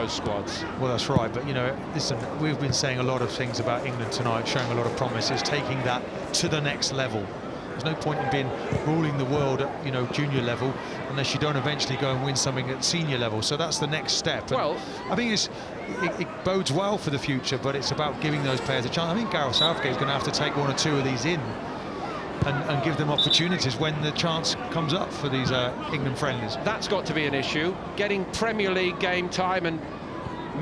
those squads. Well, that's right, but you know, listen, we've been saying a lot of things about England tonight, showing a lot of promises, taking that to the next level. There's no point in being ruling the world at, you know, junior level unless you don't eventually go and win something at senior level. So that's the next step. And well, I think it bodes well for the future, but it's about giving those players a chance. I think Gareth Southgate is going to have to take one or two of these in and give them opportunities when the chance comes up for these England friendlies. That's got to be an issue. Getting Premier League game time and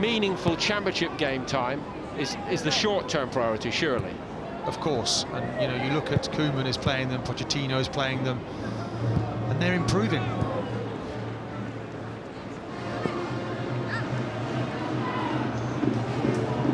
meaningful Championship game time is the short-term priority, surely. Of course, and you know, you look at Koeman is playing them, Pochettino is playing them, and they're improving.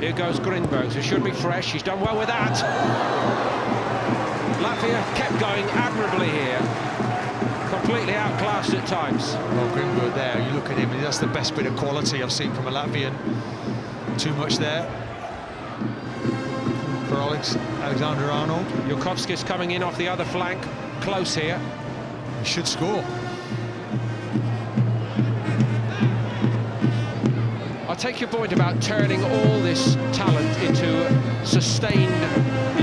Here goes Grinbergs, who should be fresh. He's done well with that. Latvia kept going admirably here. Completely outclassed at times. Well, Grinberg there, you look at him, that's the best bit of quality I've seen from a Latvian. Too much there for Alexander-Arnold. Jukovskis coming in off the other flank, close here. He should score. I'll take your point about turning all this talent into a sustained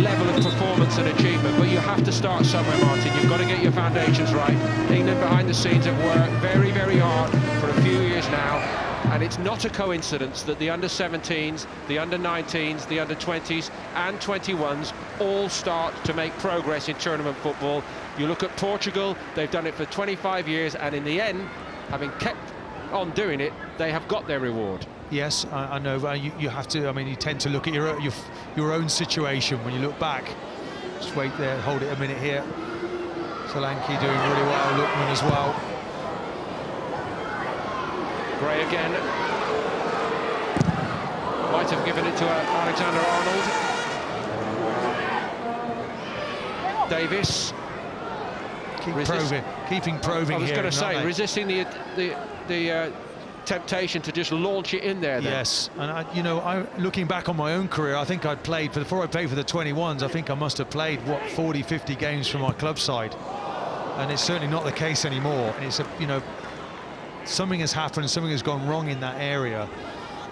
level of performance and achievement, but you have to start somewhere, Martin. You've got to get your foundations right. England behind the scenes have worked very, very hard for a few years now, and it's not a coincidence that the under-17s, the under-19s, the under-20s and 21s all start to make progress in tournament football. You look at Portugal, they've done it for 25 years, and in the end, having kept on doing it, they have got their reward. Yes, I know, but you have to, I mean, you tend to look at your own situation when you look back. Just wait there, hold it a minute here. Solanke doing really well, Lookman as well. Gray again. Might have given it to Alexander-Arnold. Davis. Keeping probing. I was going to say, resisting the temptation to just launch it in there then. Yes, and you know, looking back on my own career, I think I'd played, before I played for the 21s, I think I must have played, what, 40, 50 games for my club side. And it's certainly not the case anymore. And it's, you know, something has happened, something has gone wrong in that area,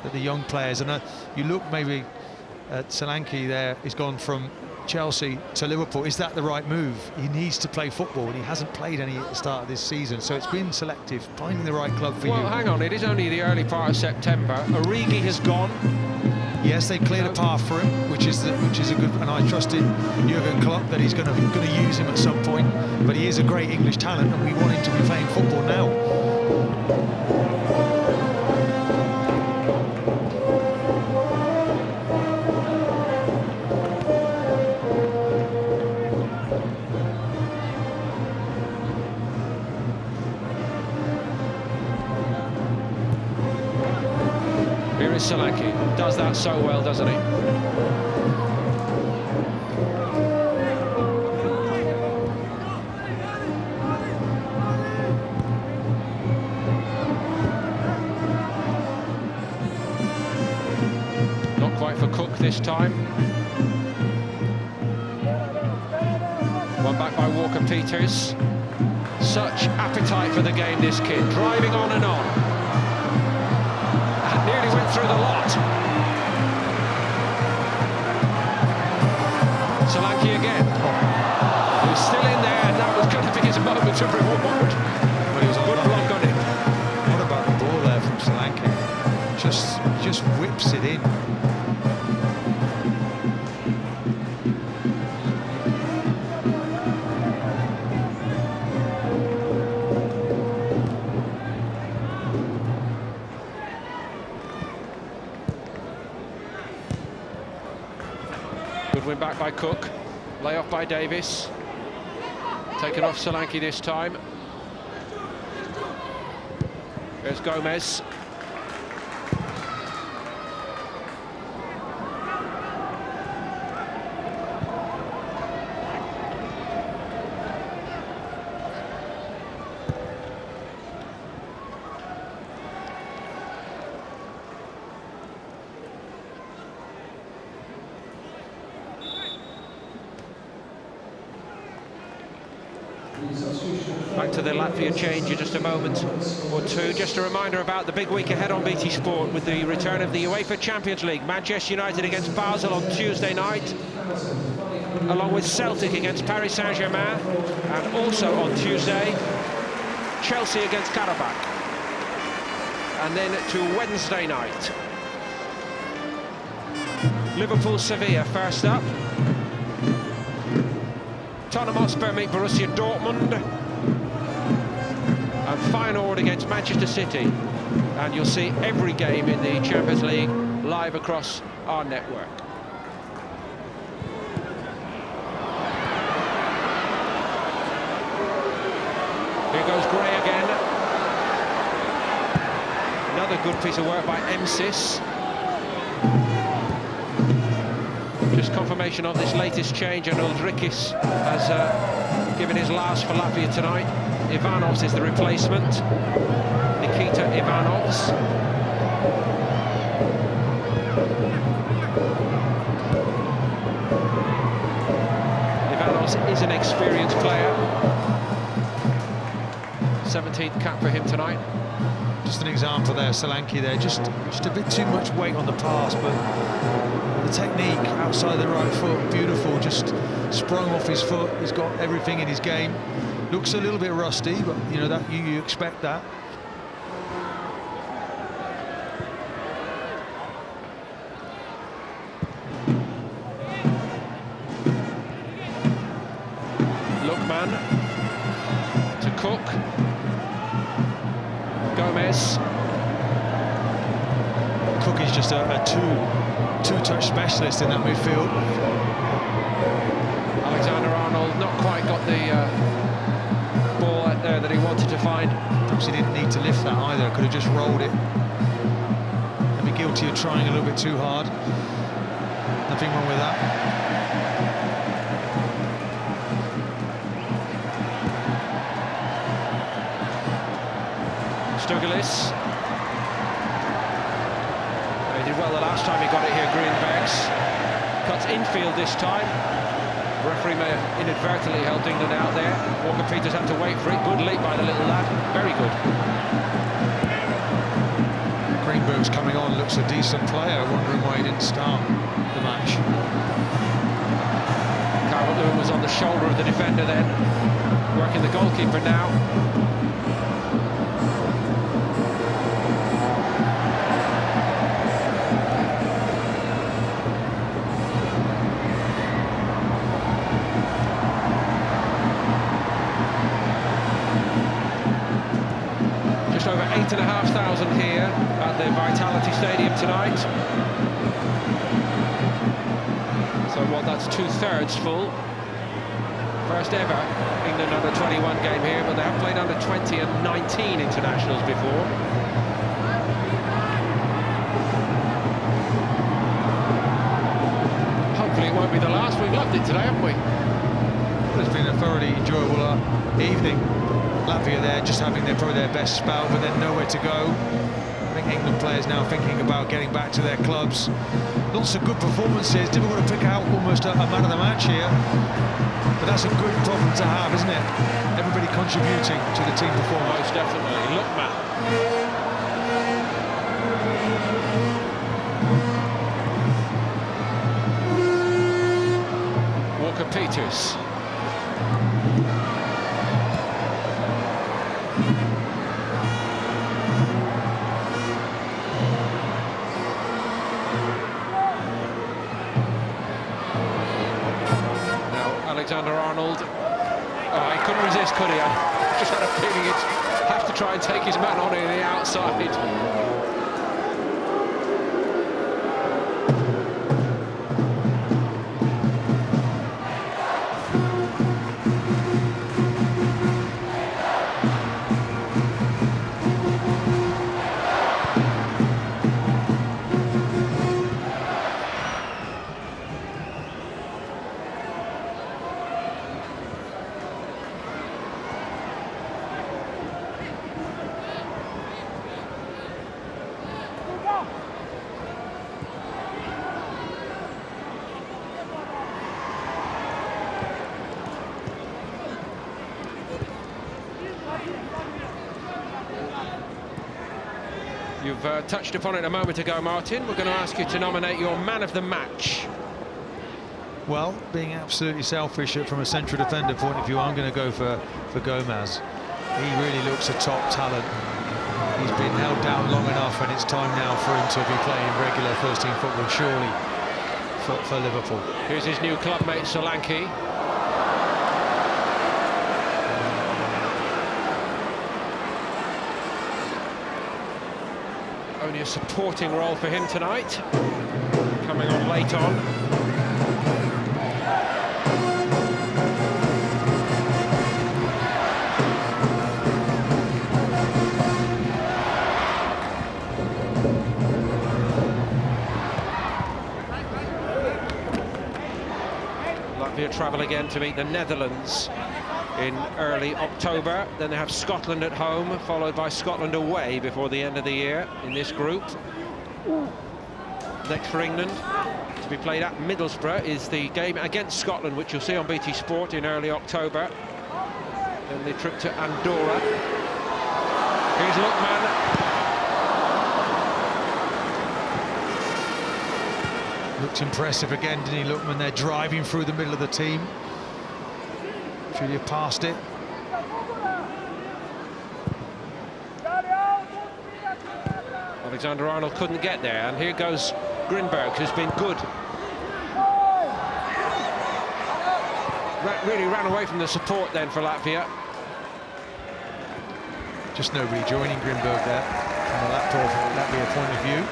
that the young players, and you look maybe at Solanke there, he's gone from Chelsea to Liverpool. Is that the right move? He needs to play football, and he hasn't played any at the start of this season, so it's been selective, finding the right club for you. Well, hang on, it is only the early part of September. Origi has gone. Yes, they cleared a path for him, which is a good, and I trusted Jurgen Klopp that he's going to use him at some point, but he is a great English talent, and we want him to be playing football now. Here is Solanke, does that so well, doesn't he? Not quite for Cook this time. One back by Walker-Peters. Such appetite for the game, this kid, driving on and on. Nearly went through the lot. Solanke again. He's still in there, and that was going to be his moment of reward. But it was a good block on him. What about the ball there from Solanke? Just whips it in. Good win back by Cook. Lay off by Davis. Taken off Solanke this time. There's Gomez. Back to the Latvia change in just a moment or two. Just a reminder about the big week ahead on BT Sport with the return of the UEFA Champions League. Manchester United against Basel on Tuesday night, along with Celtic against Paris Saint-Germain, and also on Tuesday, Chelsea against Karabakh. And then to Wednesday night, Liverpool-Sevilla first up. Tottenham Hotspur meet Borussia Dortmund. And Feyenoord against Manchester City. And you'll see every game in the Champions League live across our network. Here goes Gray again. Another good piece of work by MSIS. Just confirmation of this latest change, and Uldrikis has given his last for Latvia tonight. Ivanovs is the replacement. Nikita Ivanovs. Ivanovs is an experienced player. 17th cap for him tonight. Just an example there, Solanke there, just a bit too much weight on the pass, but the technique outside the right foot, beautiful, just sprung off his foot. He's got everything in his game. Looks a little bit rusty, but you know that you expect that. Lookman to Cook. Gomez. Cook is just a two-touch specialist in that midfield. Alexander-Arnold not quite got the ball out there that he wanted to find. Perhaps he didn't need to lift that either, could have just rolled it. And be guilty of trying a little bit too hard. Nothing wrong with that. Stugelis. He did well the last time he got it here, Greenbacks. Cuts infield this time. Referee may have inadvertently helped England out there. Walker-Peters had to wait for it. Good leap by the little lad. Very good. Greenberg's coming on, looks a decent player, wondering why he didn't start the match. Calvert-Lewin was on the shoulder of the defender then. Working the goalkeeper now. Over 8,500 here at the Vitality Stadium tonight. So what, that's 2/3 full. First ever England under-21 game here, but they have played under 20 and 19 internationals before. Hopefully it won't be the last. We've loved it today, haven't we? It's been a thoroughly enjoyable evening. Latvia there just having probably their best spell, but then nowhere to go. I think England players now thinking about getting back to their clubs. Lots of good performances. Difficult to pick out almost a man of the match here, but that's a good problem to have, isn't it? Everybody contributing to the team performance. Most definitely. Look, Matt. Walker-Peters. Alexander-Arnold. Oh, he couldn't resist, could he? I just had a feeling he'd have to try and take his man on in the outside. touched upon it a moment ago, Martin. We're going to ask you to nominate your man of the match. Well, being absolutely selfish from a central defender point of view, I'm going to go for Gomez. He really looks a top talent. He's been held down long enough, and it's time now for him to be playing regular first-team football, surely, for Liverpool. Here's his new clubmate, Solanke. Only a supporting role for him tonight, coming on late on. Latvia travel again to meet the Netherlands in early October. Then they have Scotland at home, followed by Scotland away before the end of the year in this group. Next for England, to be played at Middlesbrough, is the game against Scotland, which you'll see on BT Sport in early October. Then the trip to Andorra. Here's Lookman. Looked impressive again, didn't he, Lookman? They're driving through the middle of the team. Should he have passed it? Alexander-Arnold couldn't get there, and here goes Grinberg, who's been good. Really ran away from the support then for Latvia. Just nobody joining Grinberg there from a Latvia point of view.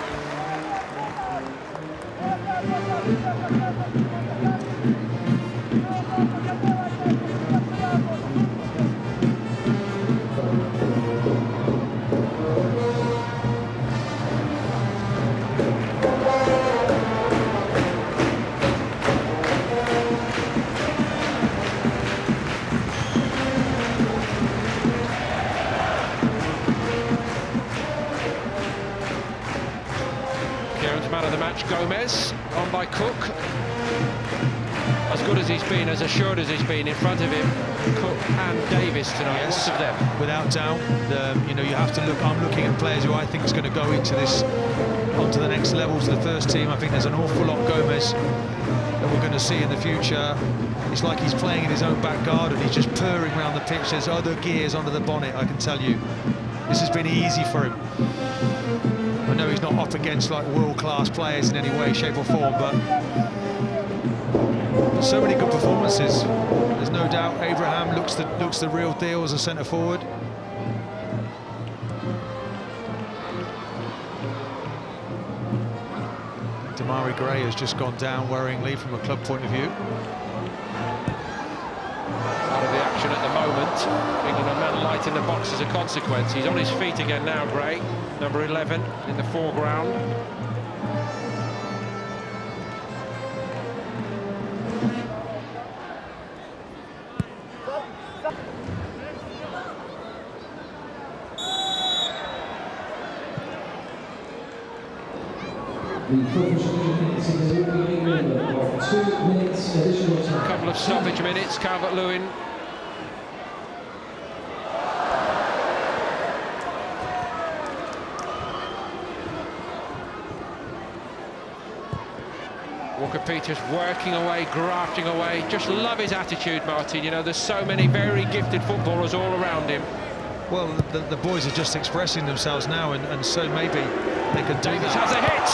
Man of the match, Gomez, on by Cook. As good as he's been, as assured as he's been, in front of him, Cook and Davis tonight. Yes, what of them? Without doubt. You know, you have to look. I'm looking at players who I think is going to go into this, onto the next level to the first team. I think there's an awful lot Gomez that we're going to see in the future. It's like he's playing in his own back garden. He's just purring around the pitch. There's other gears under the bonnet, I can tell you. This has been easy for him. I know he's not up against like world-class players in any way, shape or form, but so many good performances. There's no doubt Abraham looks the real deal as a centre-forward. Damari Gray has just gone down worryingly from a club point of view. Out of the action at the moment. England are man light in the box as a consequence. He's on his feet again now, Gray. Number 11 in the foreground. A couple of stoppage minutes, Calvert-Lewin. Walker-Peters working away, grafting away. Just love his attitude, Martin. You know, there's so many very gifted footballers all around him. Well, the boys are just expressing themselves now, and so maybe they could do Davis that. has a hit!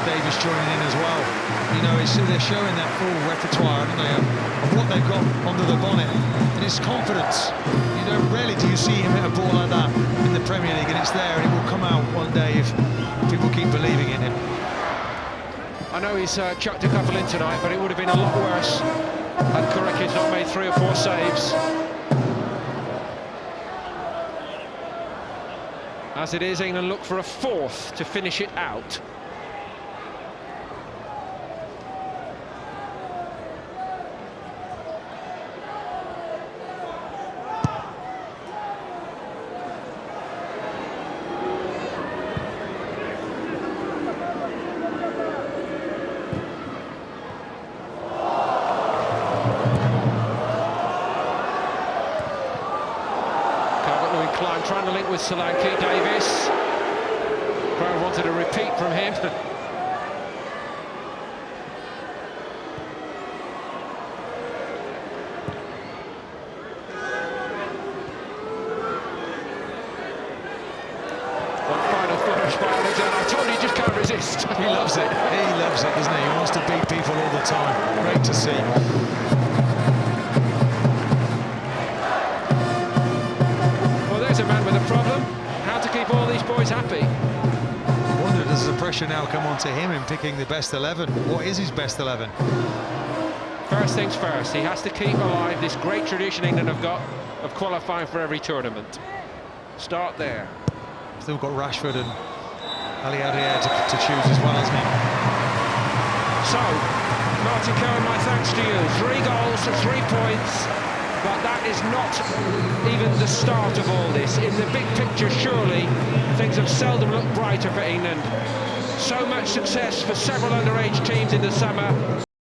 Davis joining in as well. You know, they're showing that full repertoire, haven't they, of what they've got under the bonnet. And it's confidence. You know, rarely do you see him hit a ball like that in the Premier League, and it's there, and it will come out one day if people keep believing in him. I know he's chucked a couple in tonight, but it would have been a lot worse had Kurekic not made 3 or 4 saves. As it is, England look for a 4th to finish it out. Trying to link out with Solanke. Davis. Crowd wanted a repeat from him. One final flourish by Alexander. I told you, he just can't resist. He loves it. He loves it, doesn't he? He wants to beat people all the time. Great to see. Well, there's a man with a problem. How to keep all these boys happy. I wonder, does the pressure now come onto him in picking the best 11? What is his best 11? First things first, he has to keep alive this great tradition England have got of qualifying for every tournament. Start there. Still got Rashford and Ali Adair to choose as well, hasn't he? So, Martin Cohen, my thanks to you. 3 goals, 3 points, but that is not even the start of all this. In the big picture, surely, things have seldom looked brighter for England. So much success for several underage teams in the summer.